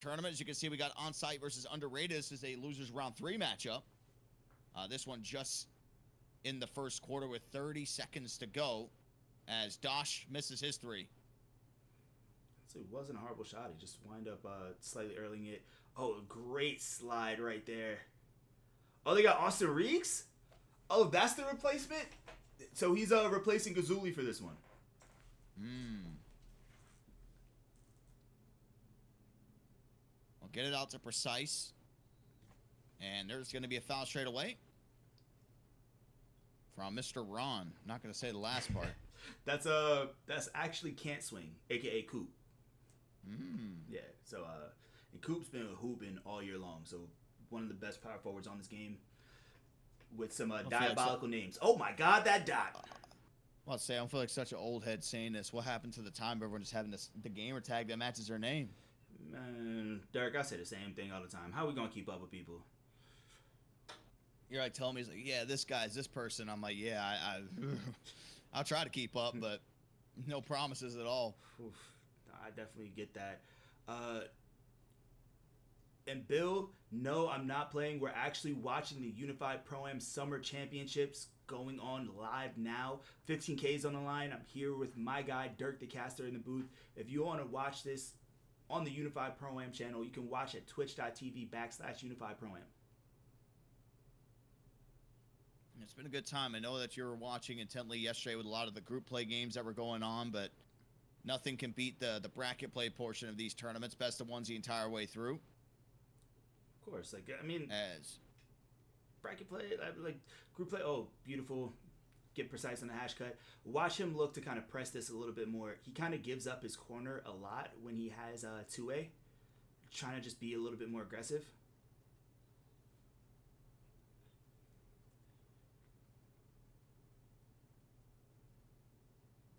tournament. As you can see, we got On-Site versus Underrated. This is a losers round 3 matchup. This one just in the first quarter with 30 seconds to go as Dosh misses his 3. So it wasn't a horrible shot. He just wind up slightly earlying it. Oh, great slide right there. Oh, they got Austin Reeks? Oh, that's the replacement? So he's replacing 𝐒𝐿𝐲 for this one. We'll get it out to Precise. And there's going to be a foul straight away from Mr. Ron. I'm not going to say the last part. That's actually Can't Swing, a.k.a. 𝐒𝐞. Yeah, so and 𝐒𝐞's been hooping all year long, so one of the best power forwards on this game with some diabolical names. Oh my god, that dot! Well, I'd say I don't feel like such an old head saying this. What happened to the time of everyone just having the gamer tag that matches their name? Man, Derek, I say the same thing all the time. How are we gonna keep up with people? You're like telling me, he's like, yeah, this guy's this person. I'm like, yeah, I'll try to keep up, but no promises at all. Oof, I definitely get that. And Bill, no, I'm not playing. We're actually watching the Unified Pro-Am Summer Championships going on live now. 15K's on the line. I'm here with my guy, Dirk the Caster, in the booth. If you want to watch this on the Unified Pro-Am channel, you can watch at twitch.tv/Unified Pro-Am. It's been a good time. I know that you were watching intently yesterday with a lot of the group play games that were going on, but nothing can beat the bracket play portion of these tournaments. Best of ones the entire way through. Of course, like, I mean, as bracket play, like group play, oh, beautiful. Get precise on the hash cut. Watch him look to kind of press this a little bit more. He kind of gives up his corner a lot when he has 2A, trying to just be a little bit more aggressive.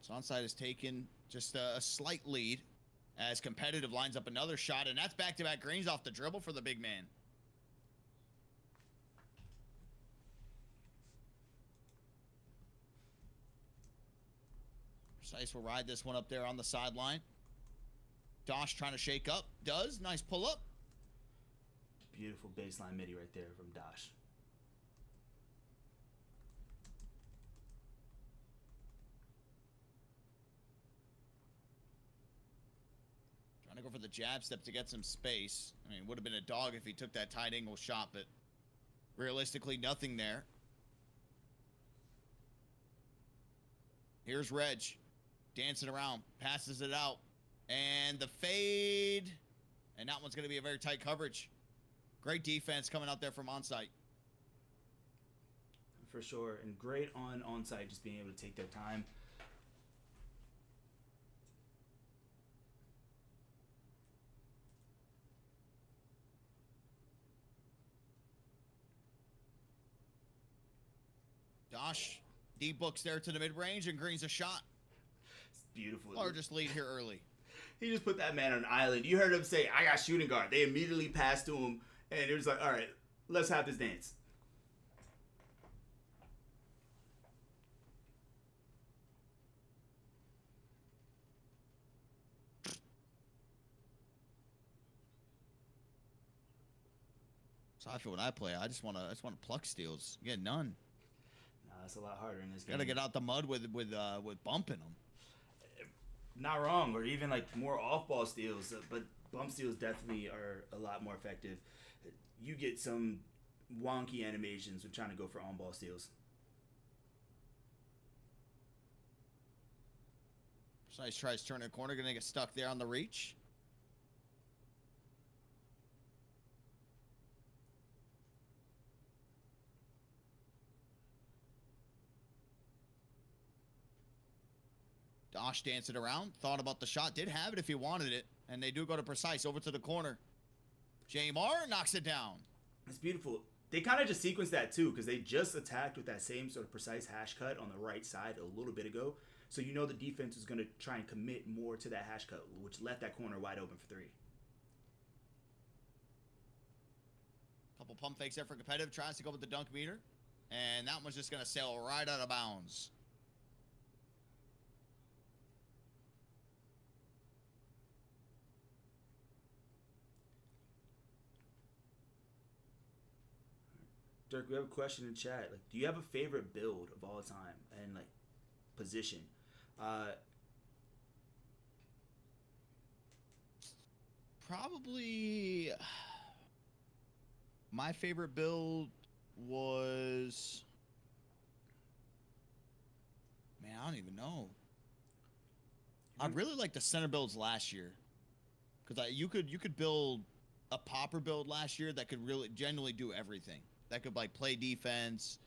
So Onside has taken just a slight lead as Competitive lines up another shot, and that's back-to-back greens off the dribble for the big man. Precise will ride this one up there on the sideline. Dosh trying to shake up. Does. Nice pull-up. Beautiful baseline midi right there from Dosh. Trying to go for the jab step to get some space. I mean, it would have been a dog if he took that tight angle shot, but realistically, nothing there. Here's Reg. Dancing around. Passes it out. And the fade. And that one's going to be a very tight coverage. Great defense coming out there from Onsite. For sure. And great on Onsite, just being able to take their time. Dosh D-books there to the mid-range and greens a shot. It's beautiful. Or just lead here early. He just put that man on an island. You heard him say, I got shooting guard. They immediately passed to him, and it was like, all right, let's have this dance. So I feel when I play, I just want to pluck steals. You get none. Nah, that's a lot harder in this game. Gotta get out the mud with bumping them. Not wrong, or even like more off-ball steals, but bump steals definitely are a lot more effective. You get some wonky animations with trying to go for on-ball steals. Precise tries turning a corner, gonna get stuck there on the reach. Dosh dancing around, thought about the shot, did have it if he wanted it, and they do go to Precise over to the corner. Jamar knocks it down. It's beautiful. They kind of just sequenced that too, because they just attacked with that same sort of precise hash cut on the right side a little bit ago. So you know the defense is going to try and commit more to that hash cut, which left that corner wide open for 3. Couple pump fakes there for Competitive, tries to go with the dunk meter, and that one's just going to sail right out of bounds. Dirk, we have a question in chat. Like, do you have a favorite build of all time and like position? Probably my favorite build was, man, I don't even know. I really like the center builds last year, because you could build a popper build last year that could really genuinely do everything. That could like play defense,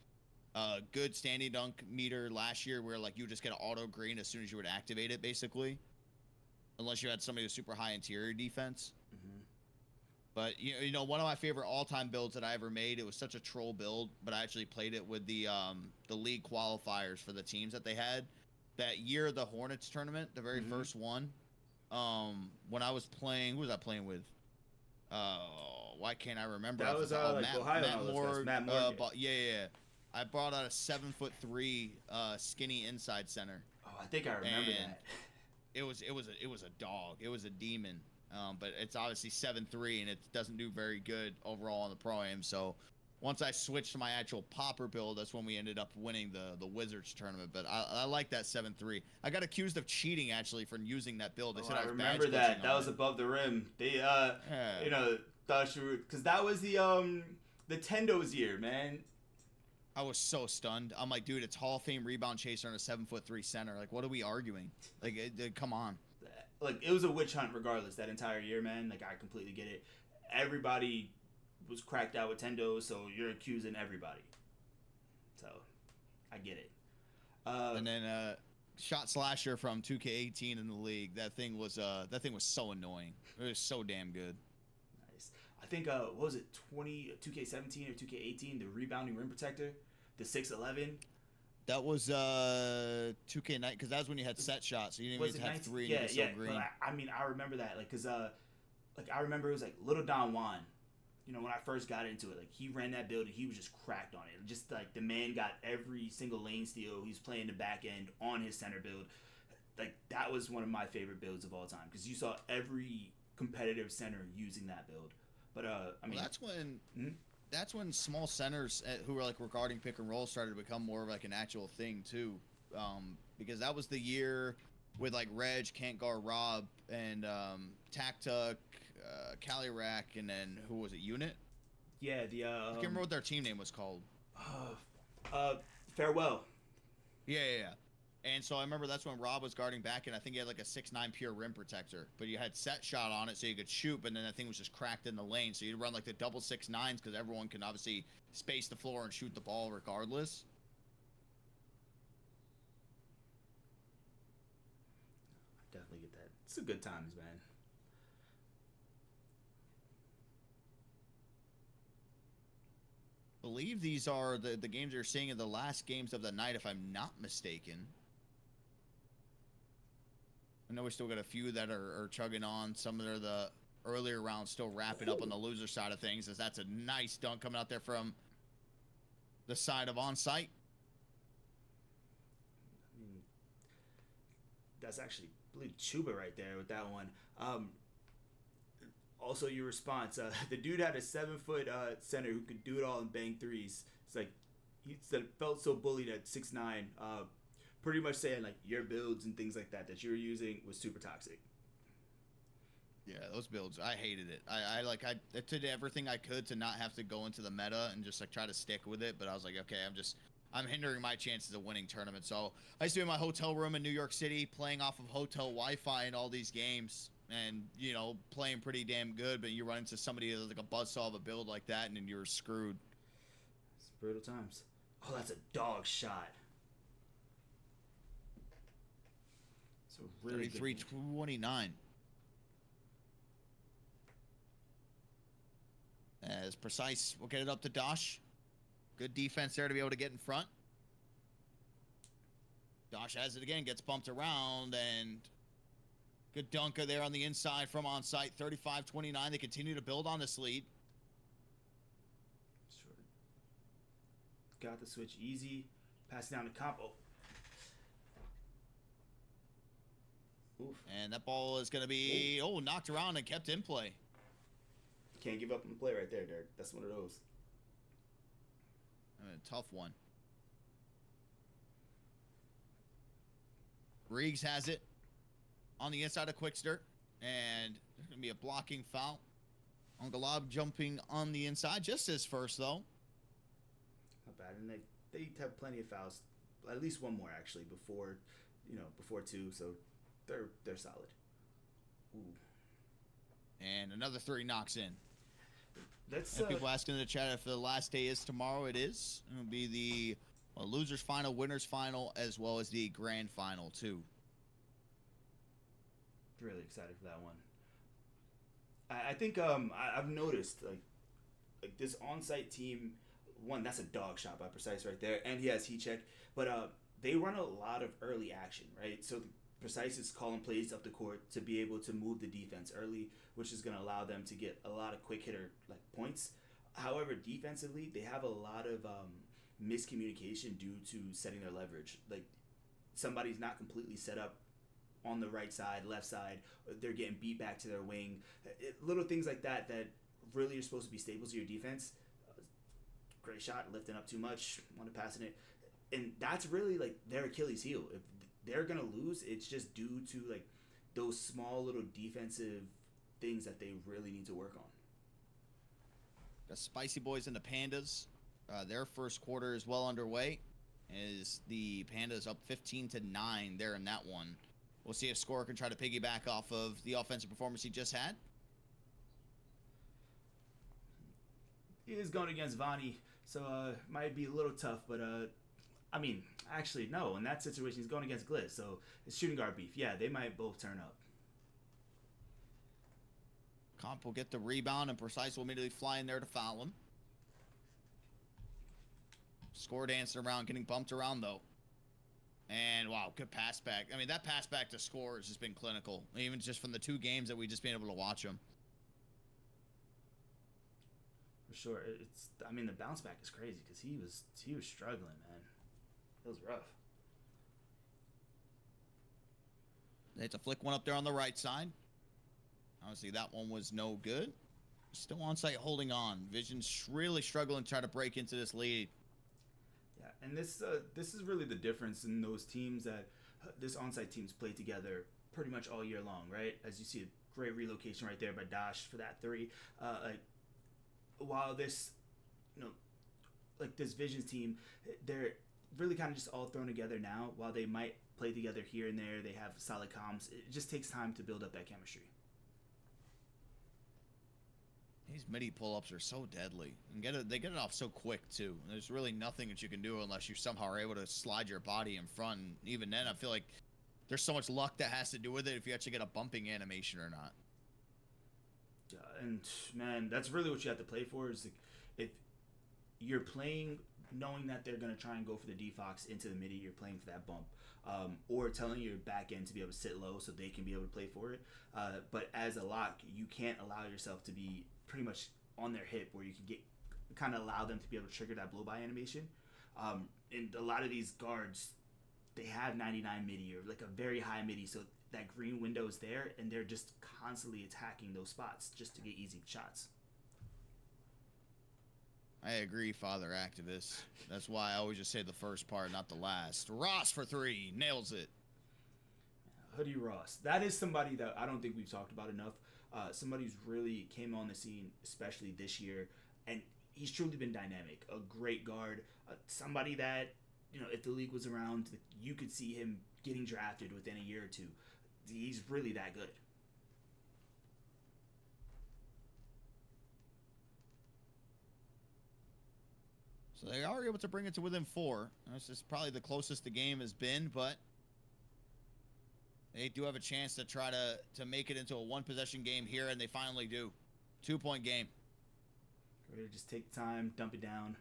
good standing dunk meter last year where like you just get an auto green as soon as you would activate it, basically, unless you had somebody with super high interior defense. But you know, one of my favorite all-time builds that I ever made, it was such a troll build, but I actually played it with the league qualifiers for the teams that they had that year, the Hornets tournament, the very first one. When I was playing, who was I playing with? Why can't I remember? That was like Ohio. Matt Moore. Matt Moore. Yeah. I brought out a 7'3" skinny inside center. Oh, I think I remember that. It was a dog. It was a demon. But it's obviously 7'3", and it doesn't do very good overall on the Pro-Am. So once I switched to my actual popper build, that's when we ended up winning the Wizards tournament. But I like that 7'3". I got accused of cheating, actually, for using that build. They said I remember that. That was above the rim. They, you know, thought you were... Because that was the Tendo's year, man. I was so stunned. I'm like, dude, it's Hall of Fame rebound chaser and a 7'3" center. Like, what are we arguing? Like, come on. Like, it was a witch hunt regardless that entire year, man. Like, I completely get it. Everybody was cracked out with Tendo, so you're accusing everybody. So, I get it. And then shot slasher from 2K18 in the league. That thing was so annoying. It was so damn good. Nice. I think what was it, 2K17 or 2K18, the rebounding rim protector, the 6'11". That was 2K9, because that was when you had set shots, so you didn't even have 3 and you were still green. But I mean, I remember that, like, cause like I remember it was like Little Don Juan. You know, when I first got into it, like he ran that build and he was just cracked on it. Just like the man got every single lane steal. He's playing the back end on his center build. Like that was one of my favorite builds of all time because you saw every competitive center using that build. But I mean, well, that's when small centers who were like regarding pick and roll started to become more of like an actual thing too, because that was the year with like Reg, Can't Guard Rob, and Tactuck, Calyrac, and then who was it? Unit. Yeah, I can't remember what their team name was called. Farewell. Yeah. And so I remember that's when Rob was guarding back, and I think he had like a 6'9" pure rim protector. But you had set shot on it so you could shoot, but then that thing was just cracked in the lane. So you'd run like the double 6'9s because everyone can obviously space the floor and shoot the ball regardless. I definitely get that. It's a good times, man. I believe these are the games you're seeing in the last games of the night, if I'm not mistaken. I know we still got a few that are chugging on. Some of the earlier rounds still wrapping up on the loser side of things, as that's a nice dunk coming out there from the side of on-site. I mean, that's actually, I believe, Chuba right there with that one. Also, your response. The dude had a 7-foot center who could do it all and bang threes. It's like, he said, felt so bullied at 6'9". Pretty much saying like your builds and things like that you were using was super toxic. Yeah, those builds, I hated it. I did everything I could to not have to go into the meta and just like try to stick with it. But I was like, okay, I'm hindering my chances of winning tournaments. So I used to be in my hotel room in New York City playing off of hotel Wi-Fi in all these games and, you know, playing pretty damn good. But you run into somebody with like a buzzsaw of a build like that and then you're screwed. It's brutal times. Oh, that's a dog shot. It's a really 33-29. As Precise will get it up to Dosh. Good defense there to be able to get in front. Dosh has it again, gets bumped around, and good dunker there on the inside from on-site. 35-29. They continue to build on this lead. Sure. Got the switch easy. Pass down to Compo. Oof. And that ball is going to be, knocked around and kept in play. Can't give up on the play right there, Dirk. That's one of those. A tough one. Riggs has it on the inside of Quickster, and there's going to be a blocking foul. 𝐒𝐫𝐫𝐤 jumping on the inside, just his first, though. Not bad, and they have plenty of fouls, at least one more actually before two, so they're solid. Ooh. And another 3 knocks in. That's people asking in the chat if the last day is tomorrow. It is. It'll be the losers final, winners final, as well as the grand final too. Really excited for that one. I think I've noticed like this on-site team. One, that's a dog shot by Precise right there, and he has heat check. But they run a lot of early action, right? So Precise is calling plays up the court to be able to move the defense early, which is going to allow them to get a lot of quick hitter like points. However, defensively, they have a lot of miscommunication due to setting their leverage. Like somebody's not completely set up on the right side, left side. They're getting beat back to their wing. Little things like that really are supposed to be staples to your defense. Great shot, lifting up too much, want to pass it. And that's really like their Achilles heel. If they're going to lose, it's just due to like those small little defensive things that they really need to work on. The Spicy Boys and the Pandas. Their first quarter is well underway. As the Pandas up 15-9 there in that one. We'll see if Score can try to piggyback off of the offensive performance he just had. He is going against Vonnie, so might be a little tough, but I mean, actually, no. In that situation, he's going against 𝐒𝐿, so it's shooting guard beef. Yeah, they might both turn up. Comp will get the rebound, and Precise will immediately fly in there to foul him. Score dancing around, getting bumped around, though. And, wow, good pass back. I mean, that pass back to Score has just been clinical, even just from the 2 games that we've just been able to watch him. For sure. I mean, the bounce back is crazy because he was struggling, man. It was rough. They had to flick one up there on the right side. Obviously, that one was no good. Still on site holding on. Vision's really struggling to try to break into this lead. Yeah, and this is really the difference in those teams that this on-site teams play together pretty much all year long, right? As you see, a great relocation right there by Dash for that 3. While this, like this Visions team, they're really kind of just all thrown together now. While they might play together here and there, they have solid comms. It just takes time to build up that chemistry. These midi pull-ups are so deadly. And they get it off so quick, too. There's really nothing that you can do unless you somehow are able to slide your body in front. And even then, I feel like there's so much luck that has to do with it if you actually get a bumping animation or not. And, man, that's really what you have to play for is if you're playing knowing that they're going to try and go for the defox into the midi, you're playing for that bump. Or telling your back end to be able to sit low so they can be able to play for it. But as a lock, you can't allow yourself to be pretty much on their hip where you can kind of allow them to be able to trigger that blow-by animation. And a lot of these guards, they have 99 midi or like a very high midi, so that green window is there, and they're just constantly attacking those spots just to get easy shots. I agree, Father Activist. That's why I always just say the first part, not the last. Ross for 3, nails it. Hoodie Ross. That is somebody that I don't think we've talked about enough. Somebody who's really came on the scene, especially this year, and he's truly been dynamic. A great guard. Somebody that, if the league was around, you could see him getting drafted within a year or two. He's really that good. So they are able to bring it to within 4. This is probably the closest the game has been, but they do have a chance to try to make it into a 1-possession game here, and they finally do. 2-point game. Ready to just take the time, dump it down.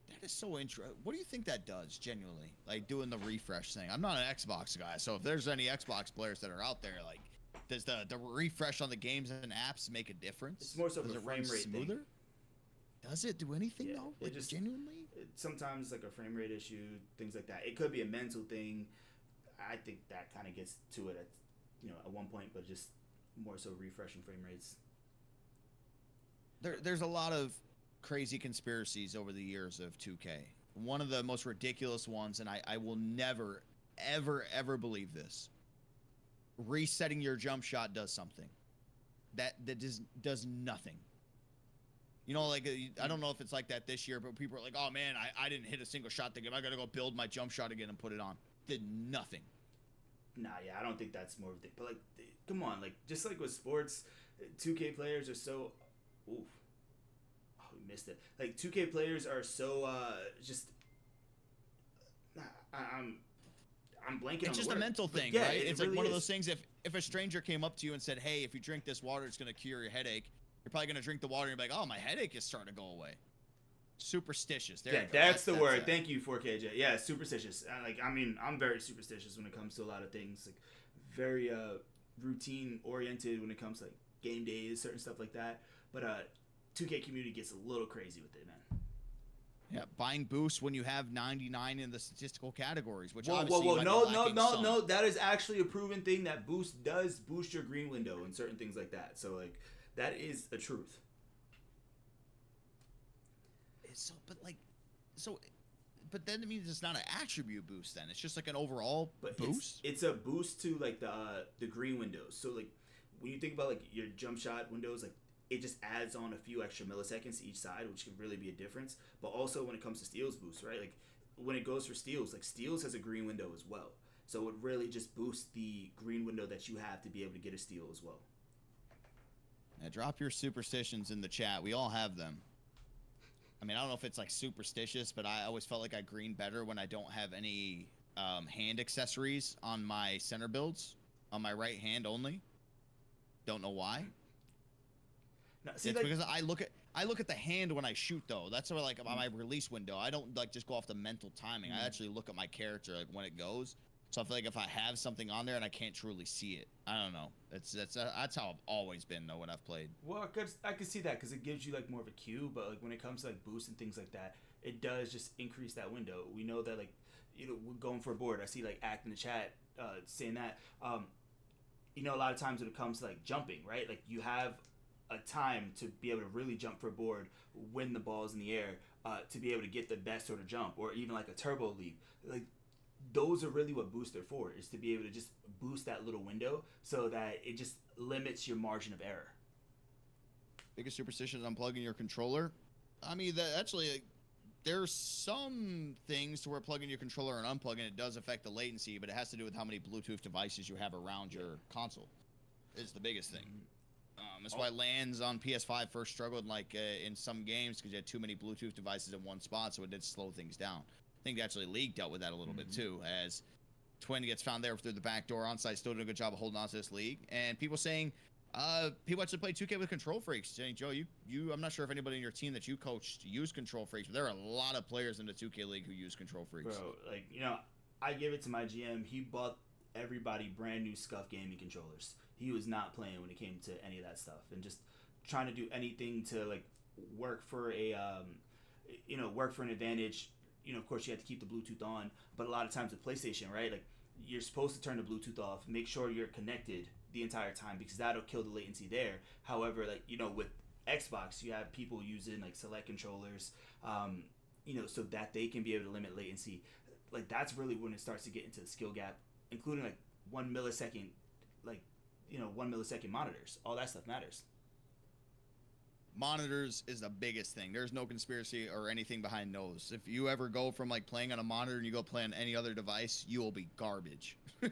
That is so interesting. What do you think that does, genuinely? Like, doing the refresh thing. I'm not an Xbox guy, so if there's any Xbox players that are out there, like, does the refresh on the games and apps make a difference? It's more so does the it frame run rate smoother? thing. Does it do anything, Yeah, though? it Like, just genuinely? Sometimes like a frame rate issue, things like that. It could be a mental thing. I think that kind of gets to it at one point, but just more so refreshing frame rates. There's a lot of crazy conspiracies over the years of 2K. One of the most ridiculous ones, and I will never, ever, ever believe this. Resetting your jump shot does something. That does nothing. You know, like, I don't know if it's like that this year, but people are like, oh man, I didn't hit a single shot the game. I got to go build my jump shot again and put it on. Did nothing. Nah, yeah, I don't think that's more of a thing. But, like, come on, like, just like with sports, 2K players are so... Oof. Oh, we missed it. Like, 2K players are so, just... I'm blanking on It's just the a word. mental thing, Yeah, right? it It's really like one of is. those things, if a stranger came up to you and said, hey, if you drink this water, it's going to cure your headache, you're probably going to drink the water and you're like, oh, my headache is starting to go away. Superstitious. There Yeah, you go. that's the word. it. Thank you, 4KJ. Yeah, superstitious. I mean, I'm very superstitious when it comes to a lot of things. Like, very routine oriented when it comes to like game days, certain stuff like that. But 2K community gets a little crazy with it, man. Yeah, buying boosts when you have 99 in the statistical categories, which Whoa, obviously whoa, you might no, be no, lacking no, some. no. That is actually a proven thing that boost does boost your green window and certain things like that. So like, that is a truth. So, but then it means it's not an attribute boost. Then it's just like an overall But boost. It's a boost to like the green windows. So like when you think about like your jump shot windows, like it just adds on a few extra milliseconds to each side, which can really be a difference. But also when it comes to steals boost, right? Like when it goes for steals, like steals has a green window as well. So it really just boosts the green window that you have to be able to get a steal as well. Now, drop your superstitions in the chat. We all have them. I mean, I don't know if it's like superstitious, but I always felt like I green better when I don't have any hand accessories on my center builds, on my right hand only. Don't know why. Now, see, It's like, because I look at the hand when I shoot though. That's sort of like my release window. I don't like just go off the mental timing. I actually look at my character like when it goes. So I feel like if I have something on there and I can't truly see it, I don't know. That's how I've always been though when I've played. well, I could see that because it gives you like more of a cue. But like when it comes to like boosts and things like that, it does just increase that window. We know that like we're going for a board. I see like Act in the chat saying that. A lot of times when it comes to like jumping, right? Like you have a time to be able to really jump for a board when the ball's in the air to be able to get the best sort of jump, or even like a turbo leap. Like those are really what boosts are for, is to be able to just boost that little window so that it just limits your margin of error. Biggest superstition is unplugging your controller. I mean, actually, there's some things to where plugging your controller and unplugging it does affect the latency, but it has to do with how many Bluetooth devices you have around your console. It's the biggest thing. That's why LANs on PS5 first struggled like in some games because you had too many Bluetooth devices in one spot, so it did slow things down. I think actually League dealt with that a little bit too, as Twin gets found there through the back door. Onside still doing a good job of holding on to this league, and people saying people actually play 2K with control freaks. Saying, Joe, I'm not sure if anybody in your team that you coached used control freaks, but there are a lot of players in the 2K league who use control freaks. Bro, like I give it to my GM. He bought everybody brand new Scuff gaming controllers. He was not playing when it came to any of that stuff, and just trying to do anything to like work for a work for an advantage. Of course you have to keep the Bluetooth on, but a lot of times with PlayStation, right, like you're supposed to turn the Bluetooth off, make sure you're connected the entire time because that'll kill the latency there. However, like with Xbox, you have people using like select controllers, so that they can be able to limit latency. Like that's really when it starts to get into the skill gap, including like 1 millisecond, like 1 millisecond monitors. All that stuff matters. Monitors is the biggest thing. There's no conspiracy or anything behind those. If you ever go from like playing on a monitor and you go play on any other device, you will be garbage. No,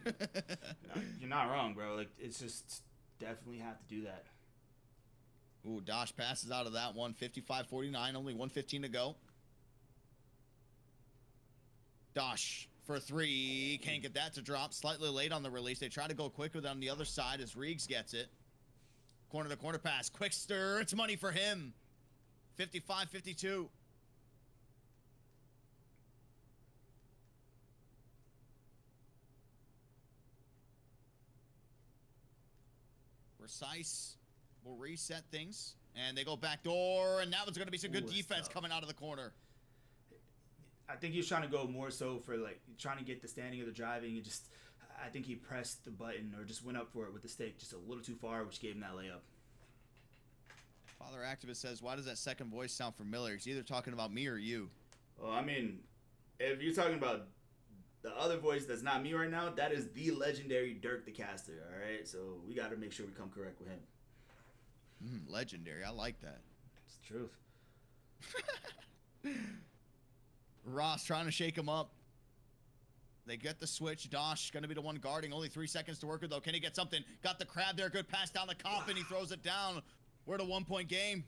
you're not wrong, bro. Like it's just definitely have to do that. Ooh, Dosh passes out of that one. 55-49, only 1:15 to go. Dosh for three. Can't get that to drop. Slightly late on the release. They try to go quick with it on the other side as 𝐅𝐸𝐥𝐸 gets it. Corner to corner pass. Quick stir. It's money for him. 55-52. Precise will reset things. And they go back door. And that one's going to be some good defense coming out of the corner. I think he was trying to go more so for like trying to get the standing of the driving and just I think he pressed the button or just went up for it with the stick just a little too far, which gave him that layup. Father Activist says, why does that second voice sound familiar? He's either talking about me or you. Well, I mean, if you're talking about the other voice that's not me right now, that is the legendary Dirk the Caster, all right? So we got to make sure we come correct with him. Legendary. I like that. It's the truth. Ross trying to shake him up. They get the switch. Dosh going to be the one guarding. Only 3 seconds to work with, though. Can he get something? Got the crab there. Good pass down the comp, and he throws it down. We're at a 1-point game.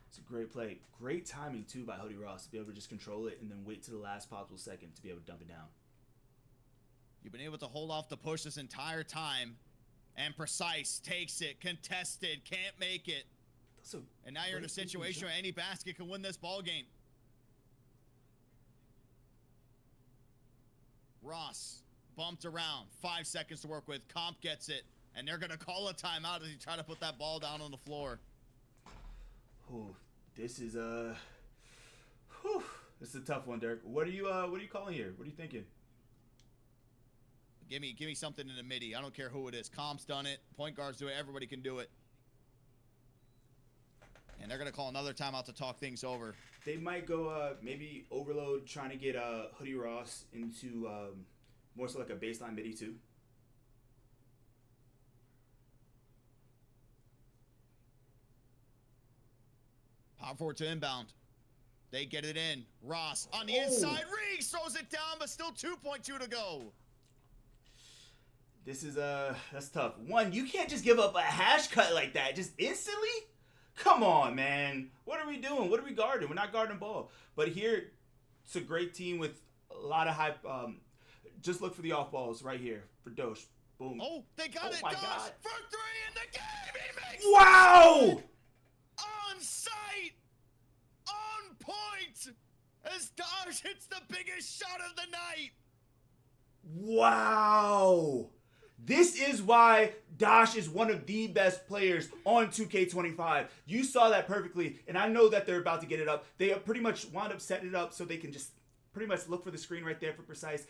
It's a great play. Great timing, too, by Hoodie Ross to be able to just control it and then wait to the last possible second to be able to dump it down. You've been able to hold off the push this entire time. And Precise takes it. Contested. Can't make it. And now you're in a situation where any basket can win this ball game. Ross bumped around. 5 seconds to work with. Comp gets it. And they're going to call a timeout as he try to put that ball down on the floor. Oh, this is a tough one, Dirk. What are you calling here? What are you thinking? Give me something in the midi. I don't care who it is. Comp's done it. Point guards do it. Everybody can do it. And they're going to call another timeout to talk things over. They might go maybe overload, trying to get Hoodie Ross into more so like a baseline midi too. Power forward to inbound. They get it in. Ross on the inside. Reeves throws it down, but still 2.2 to go. This is that's tough. One, you can't just give up a hash cut like that just instantly. Come on, man. What are we doing? What are we guarding? We're not guarding ball. But here, it's a great team with a lot of hype. Just look for the off balls right here for Dosh. Boom. Oh, they got it. My Dosh God. for 3 in the game. He makes Wow! on site, on point, as Dosh hits the biggest shot of the night. Wow! This is why Dosh is one of the best players on 2K25. You saw that perfectly, and I know that they're about to get it up. They pretty much wound up setting it up so they can just pretty much look for the screen right there for Precise.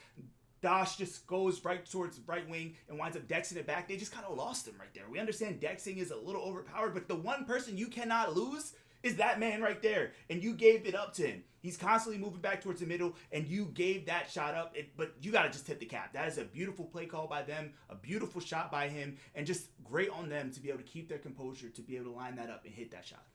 Dosh just goes right towards right wing and winds up dexing it back. They just kind of lost him right there. We understand dexing is a little overpowered, but the one person you cannot lose is that man right there. And you gave it up to him. He's constantly moving back towards the middle, and you gave that shot up. But you got to just hit the cap. That is a beautiful play call by them, a beautiful shot by him, and just great on them to be able to keep their composure, to be able to line that up and hit that shot.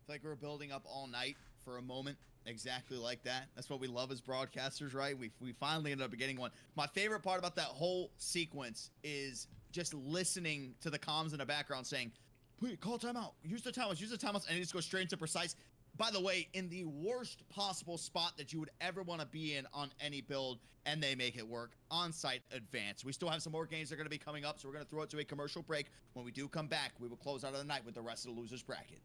It's like we're building up all night for a moment. Exactly like that. That's what we love as broadcasters, right? We finally ended up getting one. My favorite part about that whole sequence is just listening to the comms in the background saying, "Please call timeout. Use the timeouts," and it just goes straight into Precise. By the way, in the worst possible spot that you would ever want to be in on any build, and they make it work. On-site advance. We still have some more games that are going to be coming up, so we're going to throw it to a commercial break. When we do come back, we will close out of the night with the rest of the losers bracket.